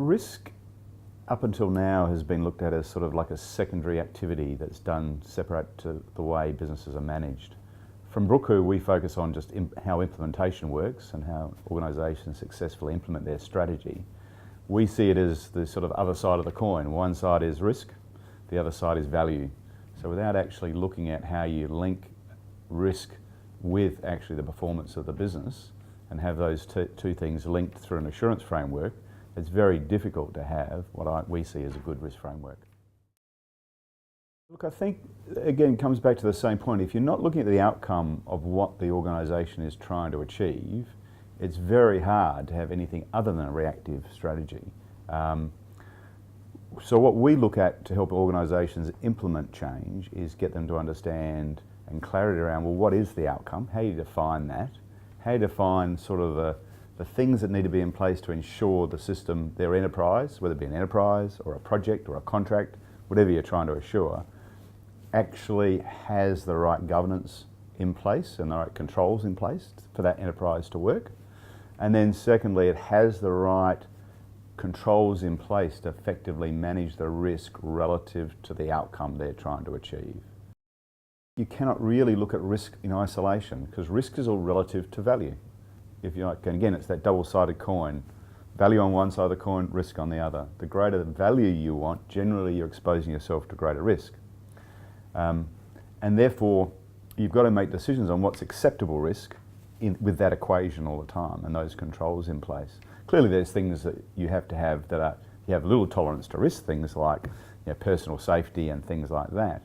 Risk up until now has been looked at as sort of like a secondary activity that's done separate to the way businesses are managed. From Brooke, we focus on just how implementation works and how organisations successfully implement their strategy. We see it as the sort of other side of the coin. One side is risk, the other side is value. So without actually looking at how you link risk with actually the performance of the business and have those two things linked through an assurance framework, it's very difficult to have what we see as a good risk framework. Look, I think, again, it comes back to the same point. If you're not looking at the outcome of what the organisation is trying to achieve, it's very hard to have anything other than a reactive strategy. So what we look at to help organisations implement change is get them to understand and clarity around, well, what is the outcome? How do you define that? How do you define sort of the things that need to be in place to ensure the system, their enterprise, whether it be an enterprise or a project or a contract, whatever you're trying to assure, actually has the right governance in place and the right controls in place for that enterprise to work. And then secondly, it has the right controls in place to effectively manage the risk relative to the outcome they're trying to achieve. You cannot really look at risk in isolation because risk is all relative to value. If you like, and again, it's that double-sided coin. Value on one side of the coin, risk on the other. The greater the value you want, generally you're exposing yourself to greater risk. And therefore, you've got to make decisions on what's acceptable risk with that equation all the time and those controls in place. Clearly there's things that you have to have that are, you have little tolerance to risk, things like personal safety and things like that.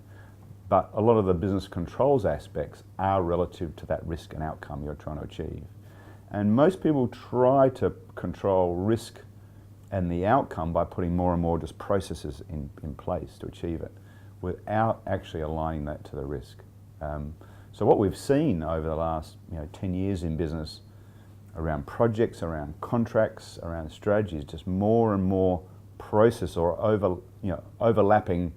But a lot of the business controls aspects are relative to that risk and outcome you're trying to achieve. And most people try to control risk and the outcome by putting more and more just processes in place to achieve it without actually aligning that to the risk. So what we've seen over the last 10 years in business around projects, around contracts, around strategies, just more and more process or overlapping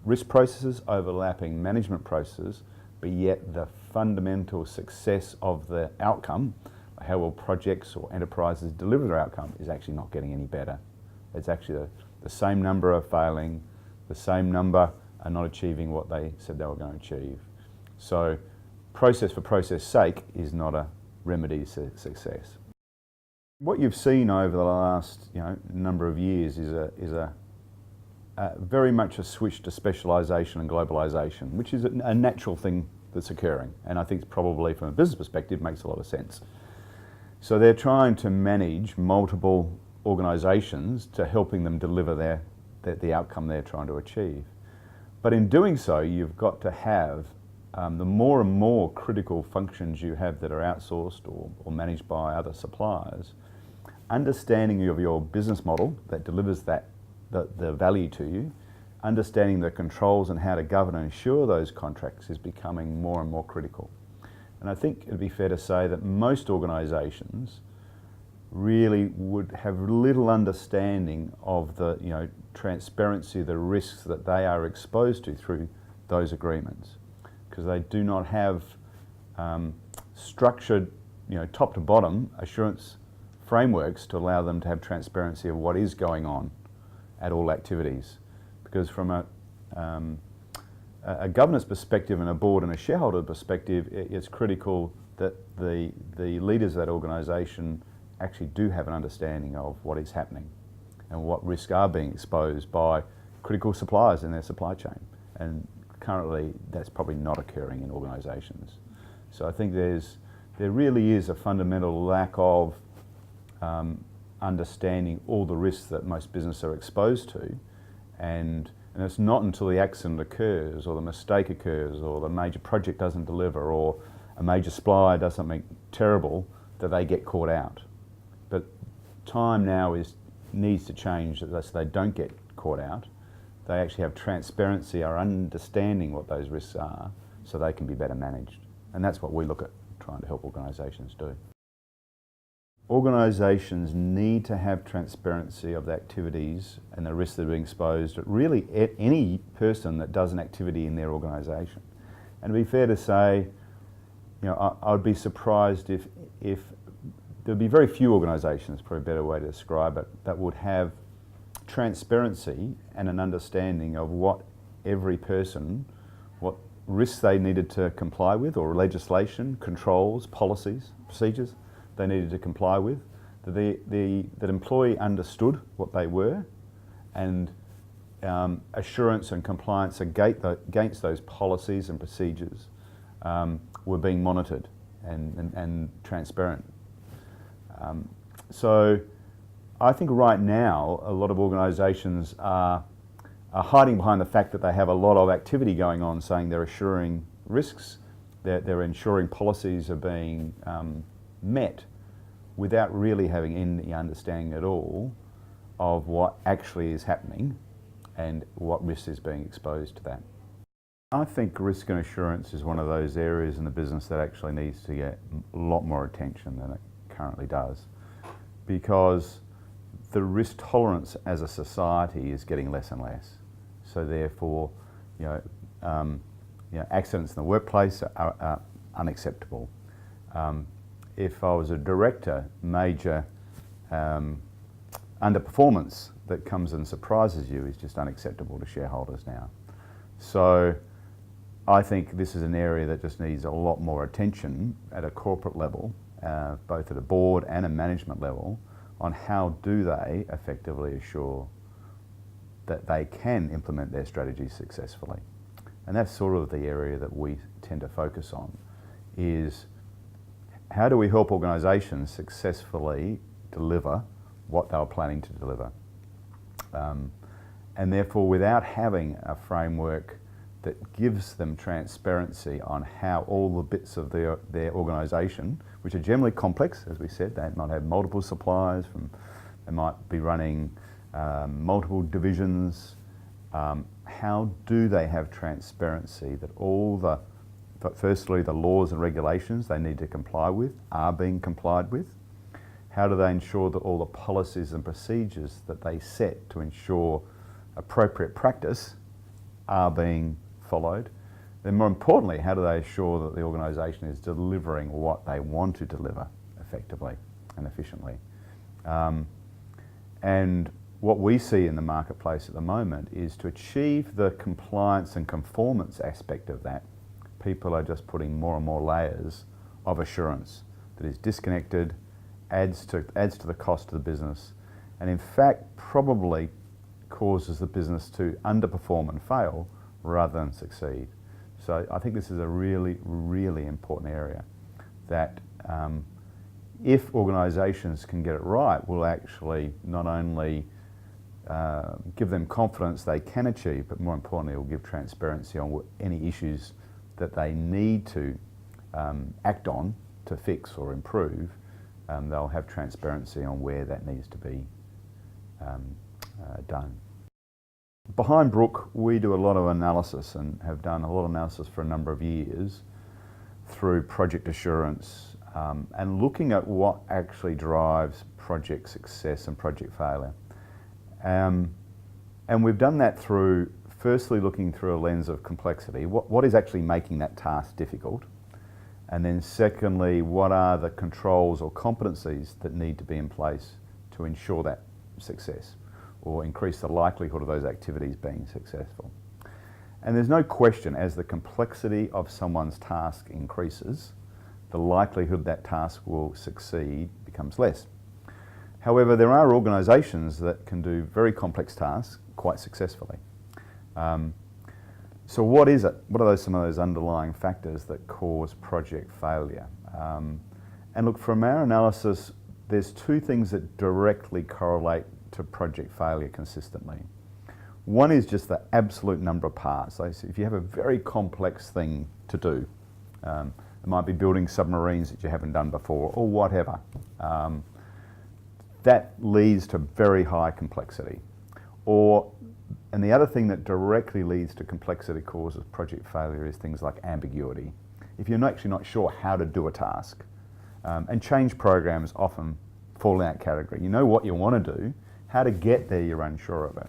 risk processes, overlapping management processes, but yet the fundamental success of the outcome, how well projects or enterprises deliver their outcome, is actually not getting any better. It's actually the same number are failing, the same number are not achieving what they said they were going to achieve. So process for process sake is not a remedy to success. What you've seen over the last number of years is very much a switch to specialisation and globalisation, which is a natural thing that's occurring, and I think probably from a business perspective makes a lot of sense. So they're trying to manage multiple organisations to helping them deliver the outcome they're trying to achieve. But in doing so, you've got to have the more and more critical functions you have that are outsourced or managed by other suppliers, understanding of your business model that delivers the value to you, understanding the controls and how to govern and ensure those contracts is becoming more and more critical. And I think it'd be fair to say that most organisations really would have little understanding of the transparency, the risks that they are exposed to through those agreements, because they do not have structured, top to bottom assurance frameworks to allow them to have transparency of what is going on at all activities. Because from a governance perspective and a board and a shareholder perspective, it's critical that the leaders of that organisation actually do have an understanding of what is happening and what risks are being exposed by critical suppliers in their supply chain. And currently that's probably not occurring in organisations. So I think there really is a fundamental lack of understanding all the risks that most businesses are exposed to, and it's not until the accident occurs or the mistake occurs or the major project doesn't deliver or a major supplier does something terrible that they get caught out. But time now needs to change so they don't get caught out. They actually have transparency or understanding what those risks are so they can be better managed. And that's what we look at trying to help organisations do. Organisations need to have transparency of the activities and the risks that are being exposed to really any person that does an activity in their organisation. And to be fair to say, I'd be surprised if there'd be very few organisations, probably a better way to describe it, that would have transparency and an understanding of what every person, what risks they needed to comply with, or legislation, controls, policies, procedures they needed to comply with, that employee understood what they were, and assurance and compliance against those policies and procedures were being monitored and transparent. So I think right now a lot of organisations are hiding behind the fact that they have a lot of activity going on, saying they're assuring risks, they're ensuring policies are being met, without really having any understanding at all of what actually is happening and what risk is being exposed to that. I think risk and assurance is one of those areas in the business that actually needs to get a lot more attention than it currently does, because the risk tolerance as a society is getting less and less. So therefore, accidents in the workplace are unacceptable. If I was a director, major underperformance that comes and surprises you is just unacceptable to shareholders now. So I think this is an area that just needs a lot more attention at a corporate level, both at a board and a management level, on how do they effectively assure that they can implement their strategies successfully. And that's sort of the area that we tend to focus on, is how do we help organisations successfully deliver what they were planning to deliver? And therefore, without having a framework that gives them transparency on how all the bits of their organisation, which are generally complex, as we said, they might have multiple suppliers, they might be running multiple divisions, how do they have transparency that all firstly, the laws and regulations they need to comply with are being complied with? How do they ensure that all the policies and procedures that they set to ensure appropriate practice are being followed? Then more importantly, how do they ensure that the organisation is delivering what they want to deliver effectively and efficiently? And what we see in the marketplace at the moment is, to achieve the compliance and conformance aspect of that, people are just putting more and more layers of assurance that is disconnected, adds to the cost of the business, and in fact probably causes the business to underperform and fail rather than succeed. So I think this is a really, really important area that if organisations can get it right, will actually not only give them confidence they can achieve, but more importantly, it will give transparency on any issues that they need to act on to fix or improve. They'll have transparency on where that needs to be done. Behind Brooke, we do a lot of analysis and have done a lot of analysis for a number of years through project assurance and looking at what actually drives project success and project failure. And we've done that through, firstly, looking through a lens of complexity. What is actually making that task difficult? And then secondly, what are the controls or competencies that need to be in place to ensure that success, or increase the likelihood of those activities being successful? And there's no question, as the complexity of someone's task increases, the likelihood that task will succeed becomes less. However, there are organisations that can do very complex tasks quite successfully. So what is it? What are some of those underlying factors that cause project failure? And look, from our analysis, there's two things that directly correlate to project failure consistently. One is just the absolute number of parts. So if you have a very complex thing to do, it might be building submarines that you haven't done before, or whatever. That leads to very high complexity. And the other thing that directly leads to complexity causes project failure is things like ambiguity. If you're actually not sure how to do a task, and change programs often fall in that category. You know what you want to do, how to get there you're unsure of it.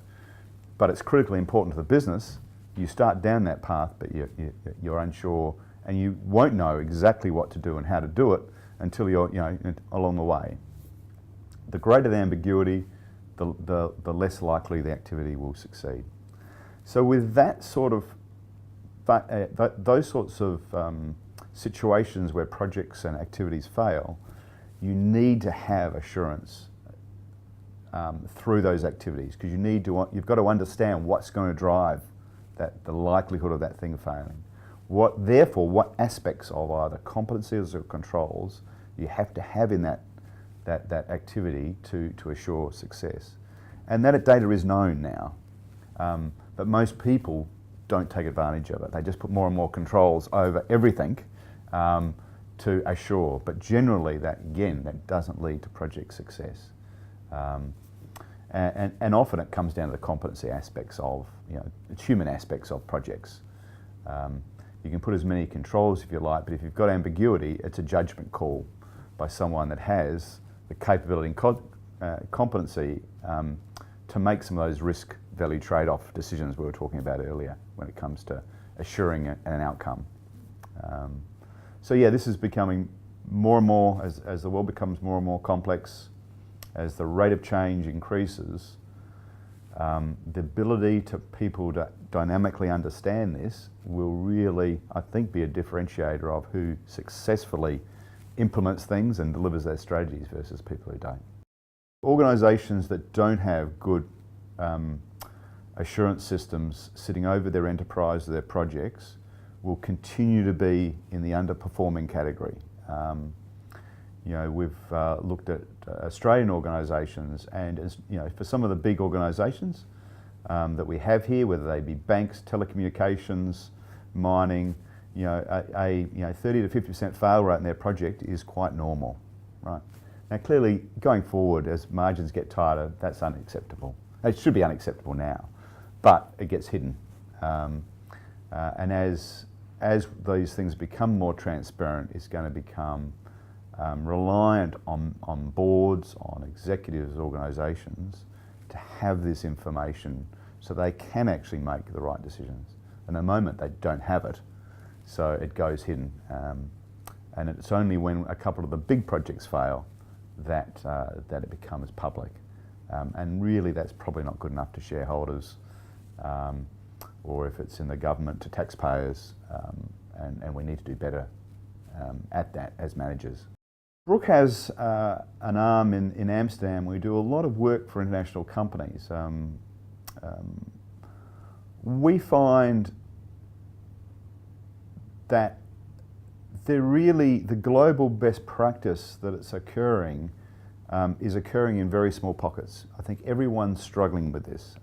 But it's critically important to the business. You start down that path, but you're unsure, and you won't know exactly what to do and how to do it until you're, along the way. The greater the ambiguity, the less likely the activity will succeed. So with that sort of, those sorts of situations where projects and activities fail, you need to have assurance through those activities, because you've got to understand what's going to drive the likelihood of that thing failing. Therefore, what aspects of either competencies or controls you have to have in that activity to assure success. And that data is known now, but most people don't take advantage of it. They just put more and more controls over everything to assure. But generally, that doesn't lead to project success. And often it comes down to the competency aspects of, it's human aspects of projects. You can put as many controls if you like, but if you've got ambiguity, it's a judgment call by someone that has the capability and competency to make some of those risk-value trade-off decisions we were talking about earlier when it comes to assuring an outcome. So yeah, this is becoming more and more, as the world becomes more and more complex, as the rate of change increases, the ability to people to dynamically understand this will really, I think, be a differentiator of who successfully implements things and delivers their strategies versus people who don't. Organisations that don't have good assurance systems sitting over their enterprise or their projects will continue to be in the underperforming category. We've looked at Australian organisations, and for some of the big organisations that we have here, whether they be banks, telecommunications, mining, a 30 to 50% fail rate in their project is quite normal, right? Now, clearly, going forward, as margins get tighter, that's unacceptable. It should be unacceptable now, but it gets hidden. And as these things become more transparent, it's going to become reliant on boards, on executives, organisations to have this information so they can actually make the right decisions. And at the moment, they don't have it, so it goes hidden. And it's only when a couple of the big projects fail that it becomes public. And really, that's probably not good enough to shareholders, or if it's in the government, to taxpayers, and we need to do better at that as managers. Brooke has an arm in Amsterdam. We do a lot of work for international companies. We find that the global best practice that it's occurring is occurring in very small pockets. I think everyone's struggling with this.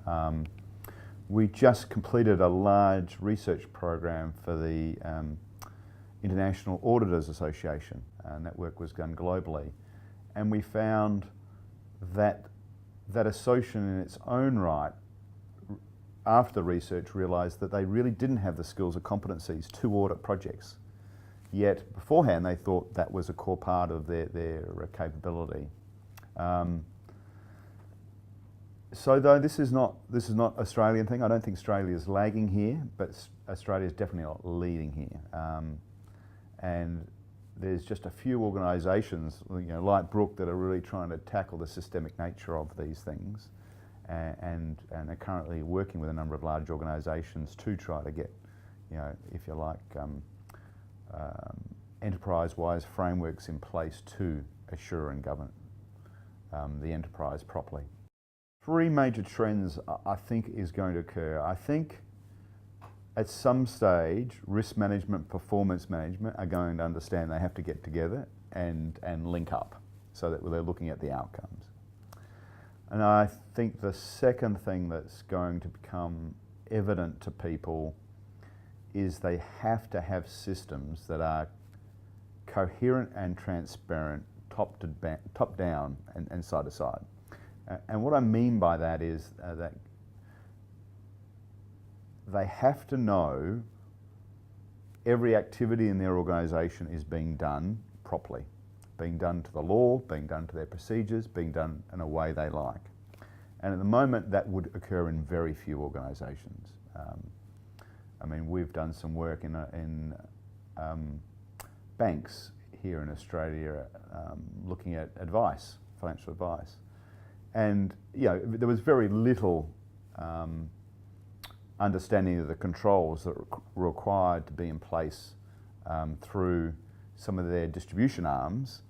We just completed a large research program for the International Auditors Association, and that work was done globally. And we found that association in its own right, after research, realised that they really didn't have the skills or competencies to audit projects. Yet beforehand they thought that was a core part of their capability. So though this is not Australian thing, I don't think Australia is lagging here, but Australia is definitely not leading here. And there's just a few organisations, like Brooke, that are really trying to tackle the systemic nature of these things, and are currently working with a number of large organisations to try to get, if you like, enterprise-wise frameworks in place to assure and govern the enterprise properly. Three major trends I think is going to occur. I think at some stage, risk management, performance management are going to understand they have to get together and link up so that they're looking at the outcomes. And I think the second thing that's going to become evident to people is they have to have systems that are coherent and transparent, top down and side to side. And what I mean by that is that they have to know every activity in their organisation is being done properly, being done to the law, being done to their procedures, being done in a way they like. And at the moment, that would occur in very few organisations. I mean, we've done some work in banks here in Australia looking at advice, financial advice. And there was very little understanding of the controls that were required to be in place through some of their distribution arms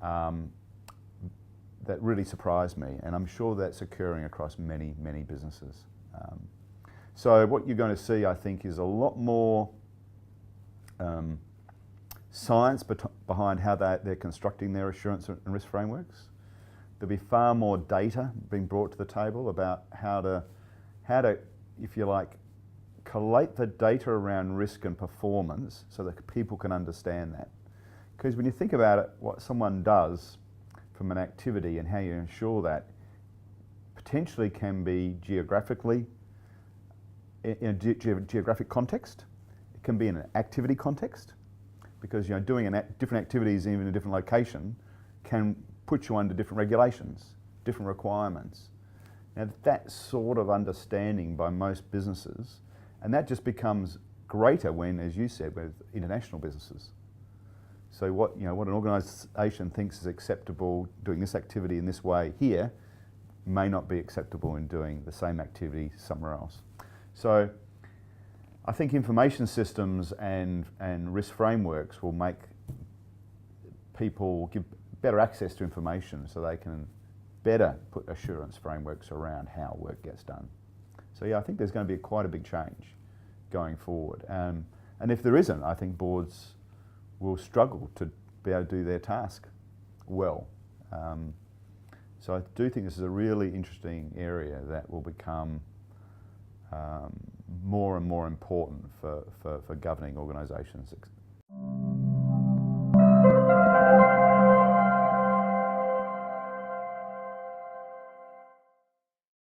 that really surprised me, and I'm sure that's occurring across many, many businesses. So what you're going to see, I think, is a lot more science behind how they're constructing their assurance and risk frameworks. There'll be far more data being brought to the table about how to, if you like, collate the data around risk and performance so that people can understand that. Because when you think about it, what someone does from an activity and how you ensure that potentially can be geographically, in a geographic context. It can be in an activity context, because doing different activities even in a different location can put you under different regulations, different requirements. Now that sort of understanding by most businesses, and that just becomes greater when, as you said, with international businesses. So what an organisation thinks is acceptable doing this activity in this way here may not be acceptable in doing the same activity somewhere else. So I think information systems and risk frameworks will make people give better access to information so they can better put assurance frameworks around how work gets done. So yeah, I think there's going to be quite a big change going forward. And if there isn't, I think boards will struggle to be able to do their task well. So I do think this is a really interesting area that will become more and more important for governing organisations